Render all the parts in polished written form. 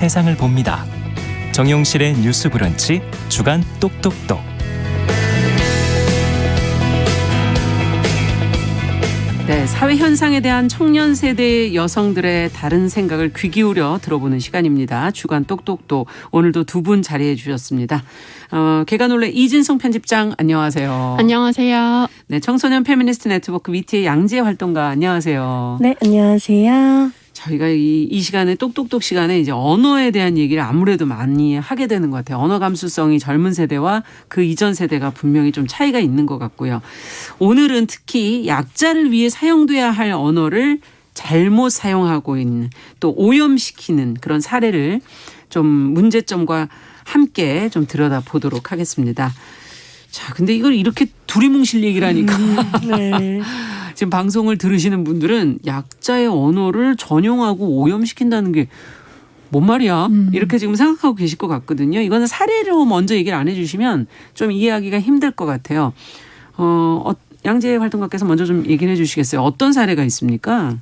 세상을 봅니다. 정용실의 뉴스 브런치 주간 똑똑똑. 네, 사회 현상에 대한 청년 세대 여성들의 다른 생각을 귀 기울여 들어보는 시간입니다. 주간 똑똑똑. 오늘도 두 분 자리해 주셨습니다. 개관올레 이진성 편집장 안녕하세요. 안녕하세요. 네, 청소년 페미니스트 네트워크 위티의 양지혜 활동가 안녕하세요. 네, 안녕하세요. 저희가 이 시간에 똑똑똑 시간에 이제 언어에 대한 얘기를 아무래도 많이 하게 되는 것 같아요. 언어 감수성이 젊은 세대와 그 이전 세대가 분명히 좀 차이가 있는 것 같고요. 오늘은 특히 약자를 위해 사용돼야 할 언어를 잘못 사용하고 있는 또 오염시키는 그런 사례를 좀 문제점과 함께 좀 들여다보도록 하겠습니다. 자, 근데 이걸 이렇게 두리뭉실 얘기를 하니까 네. 지금 방송을 들으시는 분들은 약자의 언어를 전용하고 오염시킨다는 게 뭔 말이야? 이렇게 지금 생각하고 계실 것 같거든요. 이거는 사례로 먼저 얘기를 안 해주시면 좀 이해하기가 힘들 것 같아요. 양재 활동가께서 먼저 좀 얘기를 해 주시겠어요? 어떤 사례가 있습니까?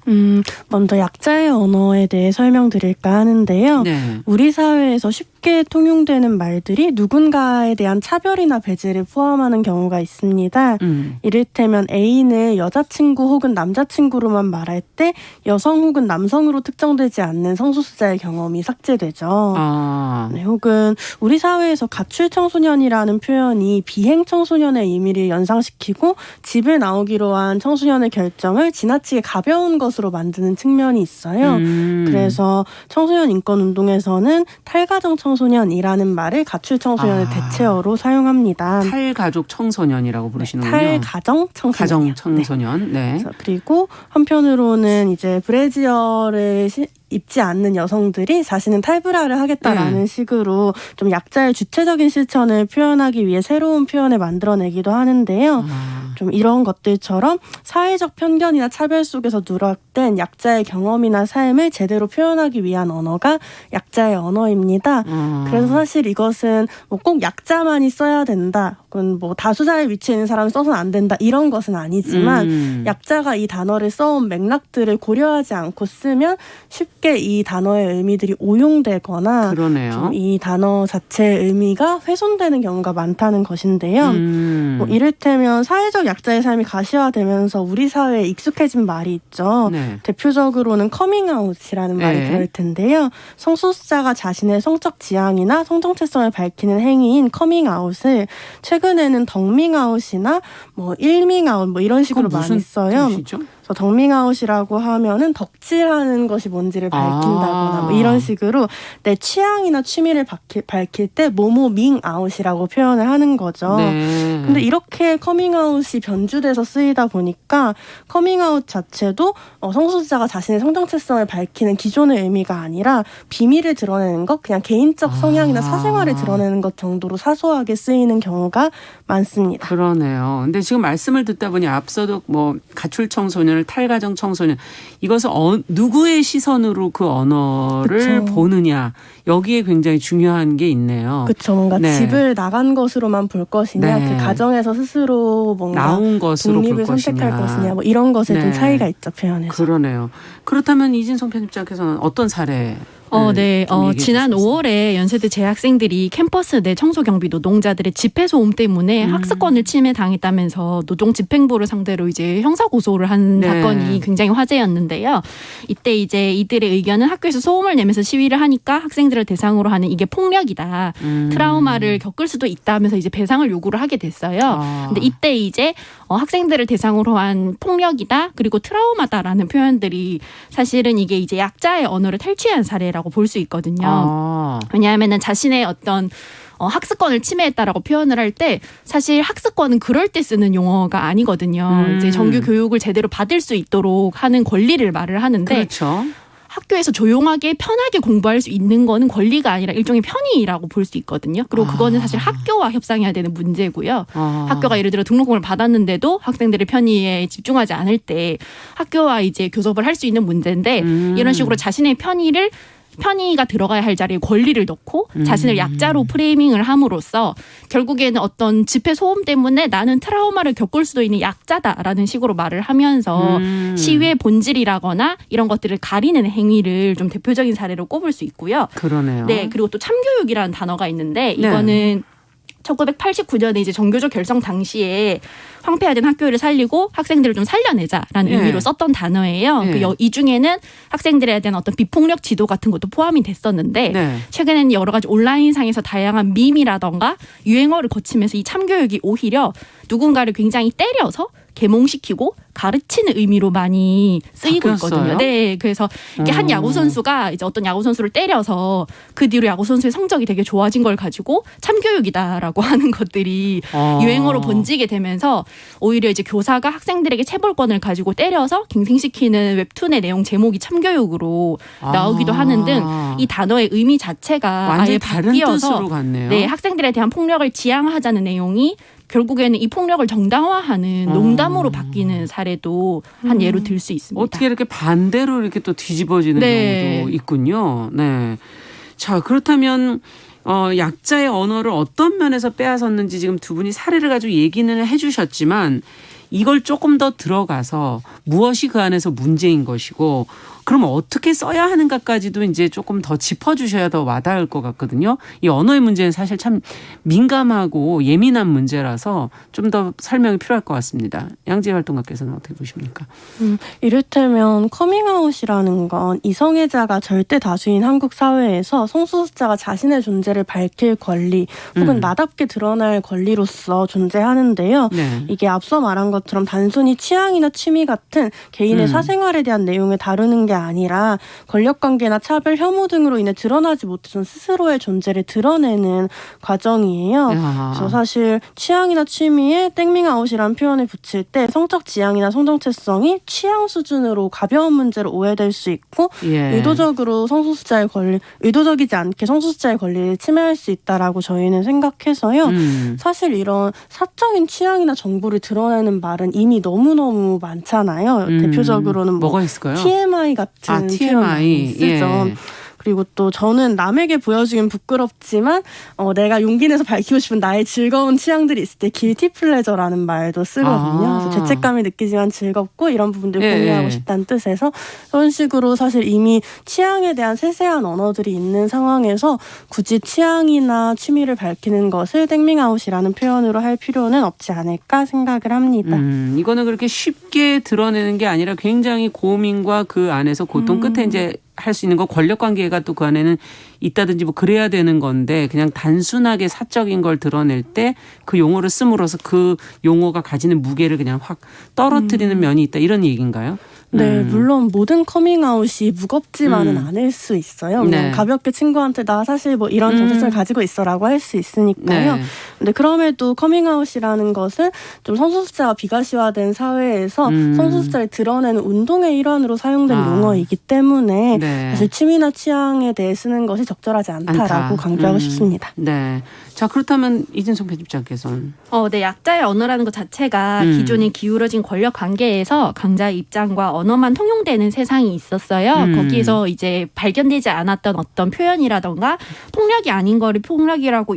먼저 약자의 언어에 대해 설명드릴까 하는데요. 네. 우리 사회에서 쉽게 통용되는 말들이 누군가에 대한 차별이나 배제를 포함하는 경우가 있습니다. 이를테면 애인을 여자친구 혹은 남자친구로만 말할 때 여성 혹은 남성으로 특정되지 않는 성소수자의 경험이 삭제되죠. 네, 혹은 우리 사회에서 가출 청소년이라는 표현이 비행 청소년의 의미를 연상시키고 집을 나오기로 한 청소년의 결정을 지나치게 가벼운 것으로 만드는 측면이 있어요. 그래서 청소년 인권 운동에서는 탈가정 청소년이라는 말을 가출 청소년의 대체어로 사용합니다. 탈가족 청소년이라고 부르시는군요. 탈가정 청소년. 가정 청소년. 네. 그리고 한편으로는 이제 브래지어를 입지 않는 여성들이 자신은 탈브라를 하겠다라는 식으로 좀 약자의 주체적인 실천을 표현하기 위해 새로운 표현을 만들어내기도 하는데요. 좀 이런 것들처럼 사회적 편견이나 차별 속에서 누락된 약자의 경험이나 삶을 제대로 표현하기 위한 언어가 약자의 언어입니다. 그래서 사실 이것은 뭐 꼭 약자만이 써야 된다, 혹은 뭐 다수자의 위치에 있는 사람이 써서는 안 된다, 이런 것은 아니지만 약자가 이 단어를 써온 맥락들을 고려하지 않고 쓰면 쉽게 이 단어의 의미들이 오용되거나 좀 이 단어 자체의 의미가 훼손되는 경우가 많다는 것인데요. 뭐 이를테면 사회적 약자의 삶이 가시화되면서 우리 사회에 익숙해진 말이 있죠. 네. 대표적으로는 커밍아웃이라는 말이 들어올 텐데요. 성소수자가 자신의 성적 지향이나 성정체성을 밝히는 행위인 커밍아웃을 최근에는 덕밍아웃이나 뭐 일밍아웃 뭐 이런 식으로 많이 써요. 뜻이죠? 덕밍아웃이라고 하면은 덕질하는 것이 뭔지를 밝힌다거나 뭐 이런 식으로 내 취향이나 취미를 밝힐 때 모모밍아웃이라고 표현을 하는 거죠. 네. 근데 이렇게 커밍아웃이 변주돼서 쓰이다 보니까 커밍아웃 자체도 성소수자가 자신의 성정체성을 밝히는 기존의 의미가 아니라 비밀을 드러내는 것, 그냥 개인적 성향이나 사생활을 드러내는 것 정도로 사소하게 쓰이는 경우가 많습니다. 그러네요. 근데 지금 말씀을 듣다 보니 앞서도 뭐 가출 청소년, 탈가정 청소년, 이것은 누구의 시선으로 그 언어를 보느냐, 여기에 굉장히 중요한 게 있네요. 그렇죠. 뭔가 집을 나간 것으로만 볼 것이냐, 그 가정에서 스스로 뭔가 나온 것으로 독립을 선택할 것이냐, 뭐 이런 것에 좀 차이가 있죠, 표현에서. 그러네요. 그렇다면 이진성 편집장께서는 어떤 사례? 네. 지난 5월에 연세대 재학생들이 캠퍼스 내 청소경비 노동자들의 집회 소음 때문에 학습권을 침해당했다면서 노동집행부를 상대로 이제 형사고소를 한 사건이 굉장히 화제였는데요. 이때 이제 이들의 의견은 학교에서 소음을 내면서 시위를 하니까 학생들을 대상으로 하는 이게 폭력이다. 트라우마를 겪을 수도 있다면서 이제 배상을 요구를 하게 됐어요. 근데 이때 이제 학생들을 대상으로 한 폭력이다, 그리고 트라우마다라는 표현들이 사실은 이게 이제 약자의 언어를 탈취한 사례라고 볼 수 있거든요. 왜냐하면은 자신의 어떤 학습권을 침해했다라고 표현을 할 때 사실 학습권은 그럴 때 쓰는 용어가 아니거든요. 이제 정규 교육을 제대로 받을 수 있도록 하는 권리를 말을 하는데, 그렇죠. 학교에서 조용하게 편하게 공부할 수 있는 거는 권리가 아니라 일종의 편의라고 볼 수 있거든요. 그리고 그거는 사실 학교와 협상해야 되는 문제고요. 학교가 예를 들어 등록금을 받았는데도 학생들의 편의에 집중하지 않을 때 학교와 이제 교섭을 할 수 있는 문제인데, 이런 식으로 자신의 편의를 편의가 들어가야 할 자리에 권리를 넣고 자신을 약자로 프레이밍을 함으로써 결국에는 어떤 집회 소음 때문에 나는 트라우마를 겪을 수도 있는 약자다라는 식으로 말을 하면서 시위의 본질이라거나 이런 것들을 가리는 행위를 좀 대표적인 사례로 꼽을 수 있고요. 그러네요. 네, 그리고 또 참교육이라는 단어가 있는데 이거는 1989년에 이제 정교조 결성 당시에 황폐화된 학교를 살리고 학생들을 좀 살려내자라는 의미로 썼던 단어예요. 이 중에는 학생들에 대한 어떤 비폭력 지도 같은 것도 포함이 됐었는데 최근에는 여러 가지 온라인상에서 다양한 밈이라던가 유행어를 거치면서 이 참교육이 오히려 누군가를 굉장히 때려서 계몽시키고 가르치는 의미로 많이 쓰이고 바뀌었어요? 있거든요. 네, 그래서 이게 한 야구 선수가 이제 어떤 야구 선수를 때려서 그 뒤로 야구 선수의 성적이 되게 좋아진 걸 가지고 참교육이다라고 하는 것들이 유행어로 번지게 되면서 오히려 이제 교사가 학생들에게 체벌권을 가지고 때려서 갱생시키는 웹툰의 내용 제목이 참교육으로 나오기도 하는 등 이 단어의 의미 자체가 완전히 아예 다른 바뀌어서 뜻으로 갔네요. 네, 학생들에 대한 폭력을 지양하자는 내용이 결국에는 이 폭력을 정당화하는 농담으로 바뀌는 사례도 한 예로 들 수 있습니다. 어떻게 이렇게 반대로 이렇게 또 뒤집어지는 경우도 있군요. 네. 자, 그렇다면 약자의 언어를 어떤 면에서 빼앗았는지 지금 두 분이 사례를 가지고 얘기는 해주셨지만 이걸 조금 더 들어가서 무엇이 그 안에서 문제인 것이고 그럼 어떻게 써야 하는가까지도 이제 조금 더 짚어주셔야 더 와닿을 것 같거든요. 이 언어의 문제는 사실 참 민감하고 예민한 문제라서 좀 더 설명이 필요할 것 같습니다. 양재 활동가께서는 어떻게 보십니까? 이를테면 커밍아웃이라는 건 이성애자가 절대 다수인 한국 사회에서 성소수자가 자신의 존재를 밝힐 권리 혹은 나답게 드러날 권리로서 존재하는데요. 이게 앞서 말한 것처럼 단순히 취향이나 취미 같은 개인의 사생활에 대한 내용을 다루는 게 아니라 권력관계나 차별, 혐오 등으로 인해 드러나지 못했던 스스로의 존재를 드러내는 과정이에요. 그래서 사실 취향이나 취미에 땡밍아웃이라는 표현을 붙일 때 성적 지향이나 성정체성이 취향 수준으로 가벼운 문제로 오해될 수 있고 의도적으로 성소수자의 권리, 의도적이지 않게 성소수자의 권리를 침해할 수 있다라고 저희는 생각해서요. 사실 이런 사적인 취향이나 정보를 드러내는 말은 이미 너무너무 많잖아요. 대표적으로는 뭐가 있을까요? TMI 같은 TMI. 표현을 쓰죠. 그리고 또 저는 남에게 보여주긴 부끄럽지만 내가 용기 내서 밝히고 싶은 나의 즐거운 취향들이 있을 때 guilty pleasure라는 말도 쓰거든요. 그래서 죄책감이 느끼지만 즐겁고 이런 부분들 공유하고 싶다는 뜻에서 그런 식으로 사실 이미 취향에 대한 세세한 언어들이 있는 상황에서 굳이 취향이나 취미를 밝히는 것을 땡밍아웃이라는 표현으로 할 필요는 없지 않을까 생각을 합니다. 이거는 그렇게 쉽게 드러내는 게 아니라 굉장히 고민과 그 안에서 고통 끝에 이제 할 수 있는 거 권력 관계가 또 그 안에는 있다든지 뭐 그래야 되는 건데 그냥 단순하게 사적인 걸 드러낼 때 그 용어를 씀으로써 그 용어가 가지는 무게를 그냥 확 떨어뜨리는 면이 있다 이런 얘기인가요? 네, 물론 모든 커밍아웃이 무겁지만은 않을 수 있어요. 그냥 가볍게 친구한테 나 사실 뭐 이런 정체성을 가지고 있어라고 할 수 있으니까요. 근데 그럼에도 커밍아웃이라는 것은 좀 성소수자가 비가시화된 사회에서 성소수자를 드러내는 운동의 일환으로 사용된 용어이기 때문에 사실 취미나 취향에 대해 쓰는 것이 적절하지 않다라고 강조하고 싶습니다. 네. 자, 그렇다면 이진성 편집장께서는 네, 약자의 언어라는 것 자체가 기존의 기울어진 권력 관계에서 강자의 입장과 언어만 통용되는 세상이 있었어요. 거기에서 이제 발견되지 않았던 어떤 표현이라던가 폭력이 아닌 거를 폭력이라고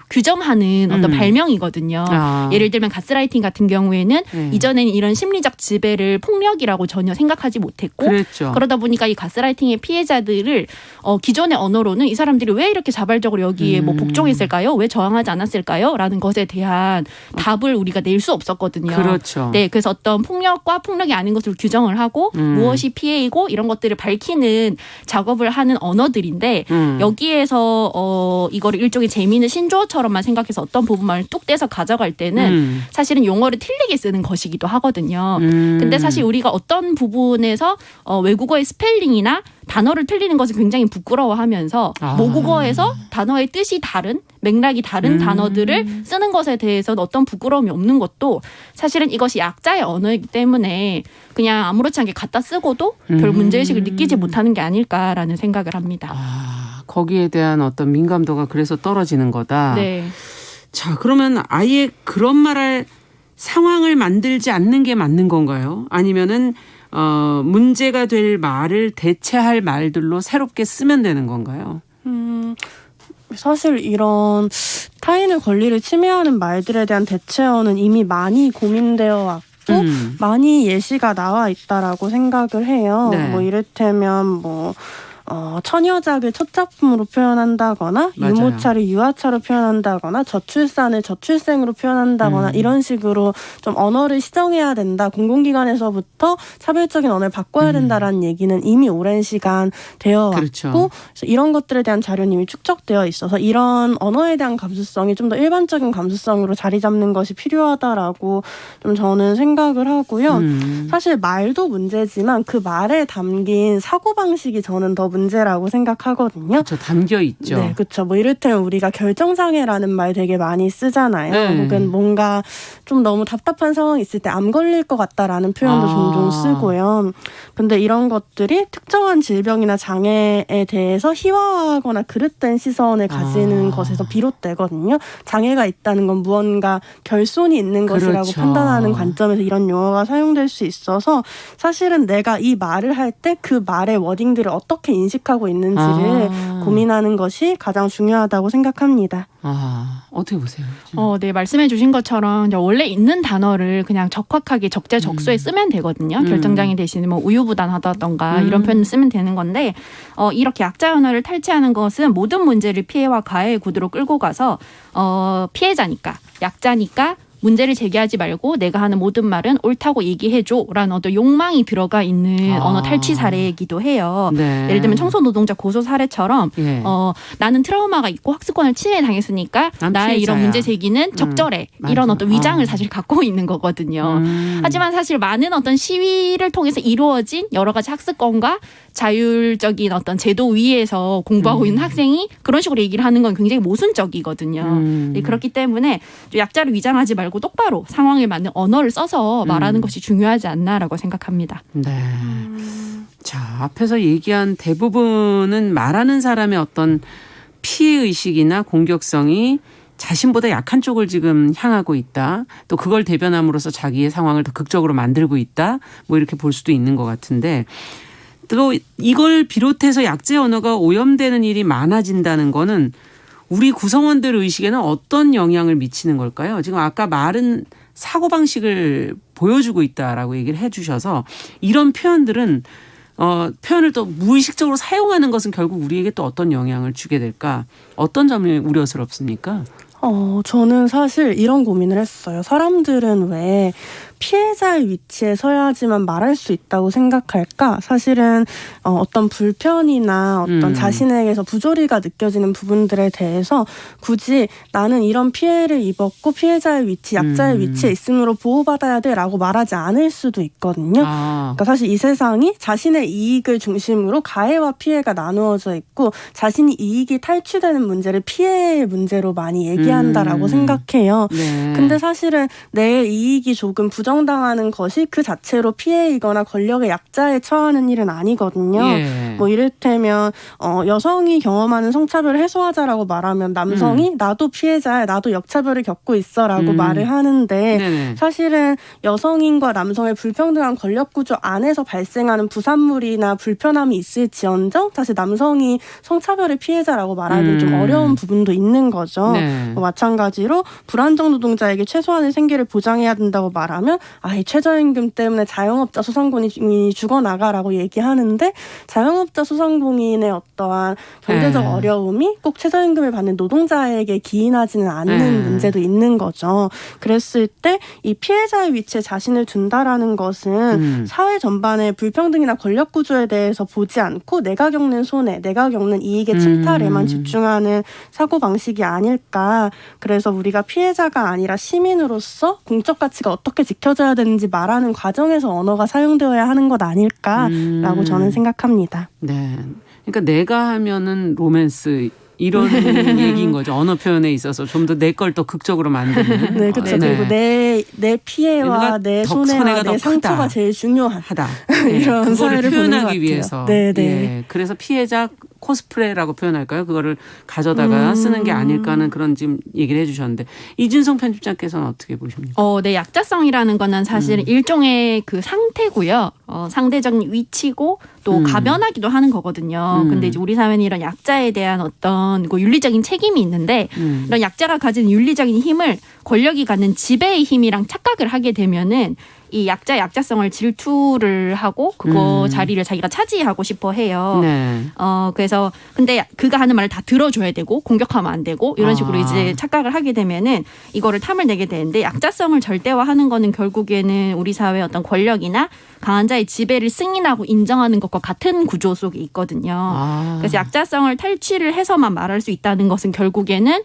규정하는 어떤 발명이거든요. 예를 들면 가스라이팅 같은 경우에는 이전에는 이런 심리적 지배를 폭력이라고 전혀 생각하지 못했고 그러다 보니까 이 가스라이팅의 피해자들을 기존의 언어로는 이 사람들이 왜 이렇게 자발적으로 여기에 뭐 복종했을까요? 왜 저항하지 않았을까요? 라는 것에 대한 답을 우리가 낼 수 없었거든요. 네, 그래서 어떤 폭력과 폭력이 아닌 것을 규정을 하고 무엇이 피해이고 이런 것들을 밝히는 작업을 하는 언어들인데 여기에서 이거를 일종의 재미있는 신조어처럼만 생각해서 어떤 부분만 뚝 떼서 가져갈 때는 사실은 용어를 틀리게 쓰는 것이기도 하거든요. 근데 사실 우리가 어떤 부분에서 외국어의 스펠링이나 단어를 틀리는 것을 굉장히 부끄러워하면서 모국어에서 단어의 뜻이 다른 맥락이 다른 단어들을 쓰는 것에 대해서는 어떤 부끄러움이 없는 것도 사실은 이것이 약자의 언어이기 때문에 그냥 아무렇지 않게 갖다 쓰고도 별 문제의식을 느끼지 못하는 게 아닐까라는 생각을 합니다. 거기에 대한 어떤 민감도가 그래서 떨어지는 거다. 네. 자, 그러면 아예 그런 말할 상황을 만들지 않는 게 맞는 건가요? 아니면은 문제가 될 말을 대체할 말들로 새롭게 쓰면 되는 건가요? 사실 이런 타인의 권리를 침해하는 말들에 대한 대체어는 이미 많이 고민되어 왔고 많이 예시가 나와 있다라고 생각을 해요. 네. 뭐 이를테면 처녀작을 첫 작품으로 표현한다거나 맞아요. 유모차를 유아차로 표현한다거나 저출산을 저출생으로 표현한다거나 이런 식으로 좀 언어를 시정해야 된다. 공공기관에서부터 차별적인 언어를 바꿔야 된다라는 얘기는 이미 오랜 시간 되어 왔고 그렇죠. 그래서 이런 것들에 대한 자료는 이미 축적되어 있어서 이런 언어에 대한 감수성이 좀 더 일반적인 감수성으로 자리 잡는 것이 필요하다라고 좀 저는 생각을 하고요. 사실 말도 문제지만 그 말에 담긴 사고방식이 저는 더 문제라고 생각하거든요. 그렇죠. 담겨 있죠. 네, 그렇죠. 뭐 이를테면 우리가 결정장애라는 말 되게 많이 쓰잖아요. 네. 혹은 뭔가 좀 너무 답답한 상황이 있을 때 암 걸릴 것 같다라는 표현도 종종 쓰고요. 근데 이런 것들이 특정한 질병이나 장애에 대해서 희화화하거나 그릇된 시선을 가지는 것에서 비롯되거든요. 장애가 있다는 건 무언가 결손이 있는 것이라고 그렇죠. 판단하는 관점에서 이런 용어가 사용될 수 있어서 사실은 내가 이 말을 할 때 그 말의 워딩들을 어떻게 인식하고 있는지를 고민하는 것이 가장 중요하다고 생각합니다. 어떻게 보세요? 네, 말씀해 주신 것처럼 이제 원래 있는 단어를 그냥 적확하게 적재적소에 쓰면 되거든요. 결정장애 대신에 뭐 우유부단하다던가 이런 표현을 쓰면 되는 건데 이렇게 약자 언어를 탈취하는 것은 모든 문제를 피해와 가해의 구도로 끌고 가서 피해자니까 약자니까 문제를 제기하지 말고 내가 하는 모든 말은 옳다고 얘기해줘라는 어떤 욕망이 들어가 있는 언어 탈취 사례이기도 해요. 네. 예를 들면 청소노동자 고소 사례처럼 예. 나는 트라우마가 있고 학습권을 침해당했으니까 난 나의 피해자야. 이런 문제 제기는 적절해. 맞아. 이런 어떤 위장을 사실 갖고 있는 거거든요. 하지만 사실 많은 어떤 시위를 통해서 이루어진 여러 가지 학습권과 자율적인 어떤 제도 위에서 공부하고 있는 학생이 그런 식으로 얘기를 하는 건 굉장히 모순적이거든요. 네, 그렇기 때문에 약자를 위장하지 말고 똑바로 상황에 맞는 언어를 써서 말하는 것이 중요하지 않나라고 생각합니다. 네. 자, 앞에서 얘기한 대부분은 말하는 사람의 어떤 피해의식이나 공격성이 자신보다 약한 쪽을 지금 향하고 있다. 또 그걸 대변함으로써 자기의 상황을 더 극적으로 만들고 있다. 뭐 이렇게 볼 수도 있는 것 같은데 또 이걸 비롯해서 약자의 언어가 오염되는 일이 많아진다는 거는 우리 구성원들 의식에는 어떤 영향을 미치는 걸까요? 지금 아까 말은 사고방식을 보여주고 있다라고 얘기를 해 주셔서 이런 표현들은 표현을 또 무의식적으로 사용하는 것은 결국 우리에게 또 어떤 영향을 주게 될까? 어떤 점이 우려스럽습니까? 저는 사실 이런 고민을 했어요. 사람들은 왜 피해자의 위치에 서야지만 말할 수 있다고 생각할까? 사실은 어떤 불편이나 어떤 자신에게서 부조리가 느껴지는 부분들에 대해서 굳이 나는 이런 피해를 입었고 피해자의 위치, 약자의 위치에 있음으로 보호받아야 돼라고 말하지 않을 수도 있거든요. 그러니까 사실 이 세상이 자신의 이익을 중심으로 가해와 피해가 나누어져 있고 자신이 이익이 탈취되는 문제를 피해의 문제로 많이 얘기한다라고 생각해요. 네. 근데 사실은 내 이익이 조금 부정당하는 것이 그 자체로 피해이거나 권력의 약자에 처하는 일은 아니거든요. 예. 뭐 이를테면 여성이 경험하는 성차별을 해소하자라고 말하면 남성이 나도 피해자야, 나도 역차별을 겪고 있어라고 말을 하는데 네네. 사실은 여성인과 남성의 불평등한 권력 구조 안에서 발생하는 부산물이나 불편함이 있을지언정 사실 남성이 성차별의 피해자라고 말하기는 좀 어려운 부분도 있는 거죠. 네. 마찬가지로 불안정 노동자에게 최소한의 생계를 보장해야 된다고 말하면 이 최저임금 때문에 자영업자 소상공인이 죽어나가라고 얘기하는데 자영업자 소상공인의 어떠한 경제적 어려움이 꼭 최저임금을 받는 노동자에게 기인하지는 않는 문제도 있는 거죠. 그랬을 때 이 피해자의 위치에 자신을 둔다라는 것은 사회 전반의 불평등이나 권력 구조에 대해서 보지 않고 내가 겪는 손해, 내가 겪는 이익의 침탈에만 집중하는 사고방식이 아닐까. 그래서 우리가 피해자가 아니라 시민으로서 공적 가치가 어떻게 지켜져야 되는지 말하는 과정에서 언어가 사용되어야 하는 것 아닐까라고 저는 생각합니다. 네. 그러니까 내가 하면은 로맨스 이런 얘기인 거죠. 언어 표현에 있어서 좀 더 내 걸 더 극적으로 만드는. 네, 그렇죠. 그리고 내 피해와 내 손해와 내 상처가 크다. 제일 중요하다. 네. 이런 그거를 사회를 보는 것 표현하기 같아요. 위해서. 네, 네. 예. 그래서 피해자 코스프레라고 표현할까요? 그거를 가져다가 쓰는 게 아닐까 하는 그런 지금 얘기를 해주셨는데 이진성 편집장께서는 어떻게 보십니까? 네, 약자성이라는 거는 사실 일종의 그 상태고요. 상대적인 위치고 또 가변하기도 하는 거거든요. 근데 이제 우리 사회는 이런 약자에 대한 어떤 그 윤리적인 책임이 있는데 이런 약자가 가진 윤리적인 힘을 권력이 갖는 지배의 힘이랑 착각을 하게 되면은 이 약자성을 질투를 하고 그거 자리를 자기가 차지하고 싶어 해요. 네. 그래서 근데 그가 하는 말을 다 들어줘야 되고 공격하면 안 되고 이런 식으로 이제 착각을 하게 되면은 이거를 탐을 내게 되는데 약자성을 절대화하는 거는 결국에는 우리 사회의 어떤 권력이나 강한 자의 지배를 승인하고 인정하는 것과 같은 구조 속에 있거든요. 그래서 약자성을 탈취를 해서만 말할 수 있다는 것은 결국에는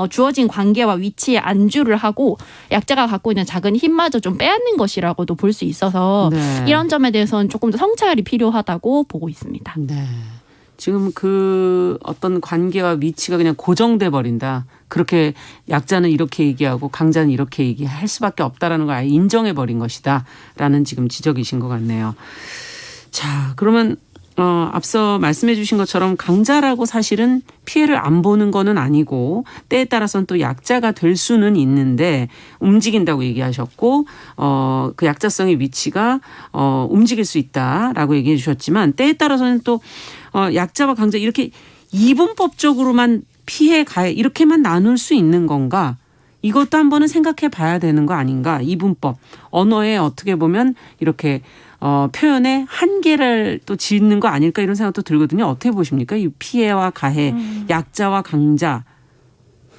주어진 관계와 위치에 안주를 하고 약자가 갖고 있는 작은 힘마저 좀 빼앗는 것이라고도 볼 수 있어서 네. 이런 점에 대해서는 조금 더 성찰이 필요하다고 보고 있습니다. 네. 지금 그 어떤 관계와 위치가 그냥 고정돼 버린다. 그렇게 약자는 이렇게 얘기하고 강자는 이렇게 얘기할 수밖에 없다라는 걸 아예 인정해 버린 것이다라는 지금 지적이신 것 같네요. 자, 그러면 앞서 말씀해 주신 것처럼 강자라고 사실은 피해를 안 보는 거는 아니고 때에 따라서는 또 약자가 될 수는 있는데 움직인다고 얘기하셨고 그 약자성의 위치가 움직일 수 있다라고 얘기해 주셨지만 때에 따라서는 또 약자와 강자 이렇게 이분법적으로만 피해 가해 이렇게만 나눌 수 있는 건가? 이것도 한번은 생각해 봐야 되는 거 아닌가? 이분법. 언어에 어떻게 보면 이렇게 표현의 한계를 또 짓는 거 아닐까 이런 생각도 들거든요. 어떻게 보십니까? 이 피해와 가해, 약자와 강자.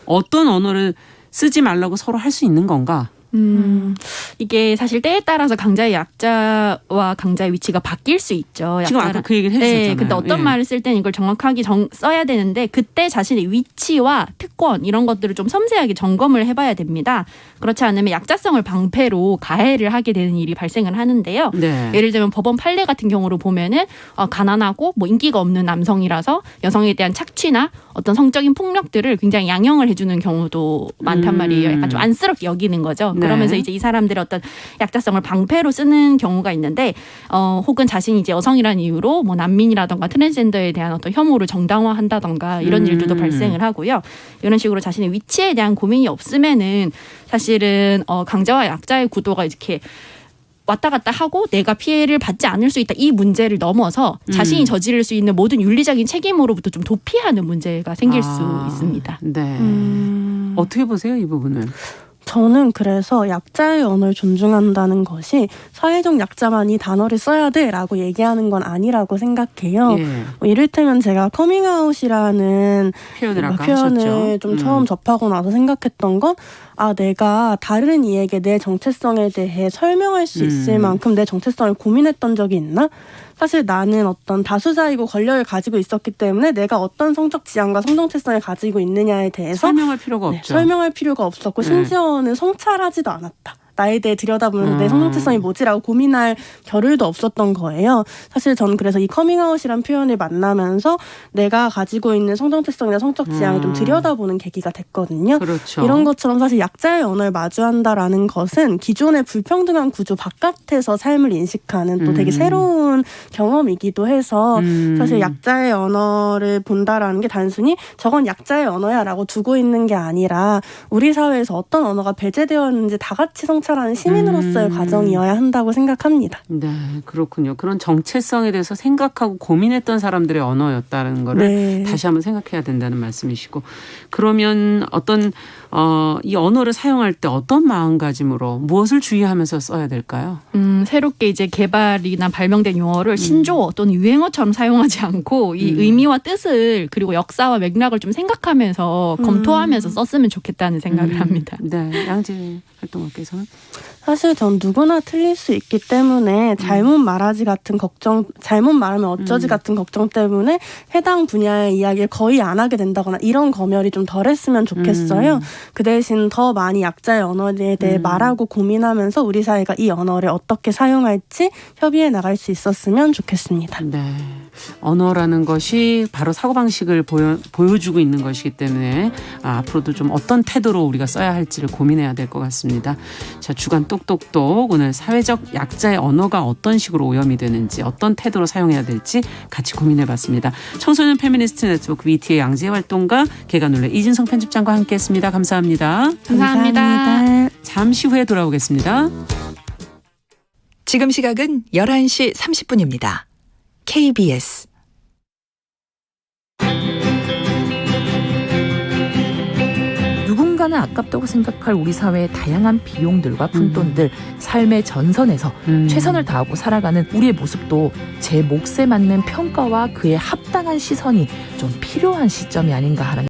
어떤 언어를 쓰지 말라고 서로 할 수 있는 건가? 이게 사실 때에 따라서 강자의 약자와 강자의 위치가 바뀔 수 있죠. 지금 아까 그 얘기를 해주셨잖아요. 네, 근데 어떤 예. 말을 쓸 때는 이걸 정확하게 써야 되는데 그때 자신의 위치와 특권 이런 것들을 좀 섬세하게 점검을 해봐야 됩니다. 그렇지 않으면 약자성을 방패로 가해를 하게 되는 일이 발생을 하는데요. 네. 예를 들면 법원 판례 같은 경우로 보면은 가난하고 뭐 인기가 없는 남성이라서 여성에 대한 착취나 어떤 성적인 폭력들을 굉장히 양형을 해주는 경우도 많단 말이에요. 약간 좀 안쓰럽게 여기는 거죠. 네. 그러면서 이제 이 사람들의 어떤 약자성을 방패로 쓰는 경우가 있는데 혹은 자신이 이제 여성이라는 이유로 뭐 난민이라던가 트랜스젠더에 대한 어떤 혐오를 정당화한다던가 이런 일들도 발생을 하고요. 이런 식으로 자신의 위치에 대한 고민이 없으면은 사실은 강자와 약자의 구도가 이렇게 왔다 갔다 하고 내가 피해를 받지 않을 수 있다. 이 문제를 넘어서 자신이 저지를 수 있는 모든 윤리적인 책임으로부터 좀 도피하는 문제가 생길 수 있습니다. 네. 어떻게 보세요, 이 부분을? 저는 그래서 약자의 언어를 존중한다는 것이 사회적 약자만이 단어를 써야 돼라고 얘기하는 건 아니라고 생각해요. 예. 이를테면 제가 커밍아웃이라는 표현을 아까 표현을 하셨죠. 좀 처음 접하고 나서 생각했던 건 내가 다른 이에게 내 정체성에 대해 설명할 수 있을 만큼 내 정체성을 고민했던 적이 있나? 사실 나는 어떤 다수자이고 권력을 가지고 있었기 때문에 내가 어떤 성적 지향과 성정체성을 가지고 있느냐에 대해서 설명할 필요가 없죠. 설명할 필요가 없었고 심지어는 성찰하지도 않았다. 나에 대해 들여다보면서 내 성정체성이 뭐지라고 고민할 겨를도 없었던 거예요. 사실 저는 그래서 이 커밍아웃이란 표현을 만나면서 내가 가지고 있는 성정체성이나 성적 지향을 좀 들여다보는 계기가 됐거든요. 그렇죠. 이런 것처럼 사실 약자의 언어를 마주한다라는 것은 기존의 불평등한 구조 바깥에서 삶을 인식하는 또 되게 새로운 경험이기도 해서 사실 약자의 언어를 본다라는 게 단순히 저건 약자의 언어야라고 두고 있는 게 아니라 우리 사회에서 어떤 언어가 배제되었는지 다 같이 성찰하는 시민으로서의 과정이어야 한다고 생각합니다. 네, 그렇군요. 그런 정체성에 대해서 생각하고 고민했던 사람들의 언어였다는 거를 다시 한번 생각해야 된다는 말씀이시고, 그러면 어떤 이 언어를 사용할 때 어떤 마음가짐으로 무엇을 주의하면서 써야 될까요? 새롭게 이제 개발이나 발명된 용어를 신조어 또는 유행어처럼 사용하지 않고 이 의미와 뜻을 그리고 역사와 맥락을 좀 생각하면서 검토하면서 썼으면 좋겠다는 생각을 합니다. 네, 양재 활동가께서는? 사실 전 누구나 틀릴 수 있기 때문에 잘못 말하지 같은 걱정, 잘못 말하면 어쩌지 같은 걱정 때문에 해당 분야의 이야기를 거의 안 하게 된다거나 이런 검열이 좀 덜했으면 좋겠어요. 그 대신 더 많이 약자의 언어에 대해 말하고 고민하면서 우리 사회가 이 언어를 어떻게 사용할지 협의해 나갈 수 있었으면 좋겠습니다. 네. 언어라는 것이 바로 사고방식을 보여주고 있는 것이기 때문에 앞으로도 좀 어떤 태도로 우리가 써야 할지를 고민해야 될 것 같습니다. 자, 자, 주간 똑똑똑 오늘 사회적 약자의 언어가 어떤 식으로 오염이 되는지 어떤 태도로 사용해야 될지 같이 고민해봤습니다. 청소년 페미니스트 네트워크 VT의 양재 활동가 개관울레 이진성 편집장과 함께했습니다. 감사합니다. 감사합니다. 잠시 후에 돌아오겠습니다. 지금 시각은 11시 30분입니다. KBS 누군가는 아깝다고 생각할 우리 사회의 다양한 비용들과 푼돈들, 삶의 전선에서 최선을 다하고 살아가는 우리의 모습도 제 몫에 맞는 평가와 그에 합당한 시선이 좀 필요한 시점이 아닌가 하는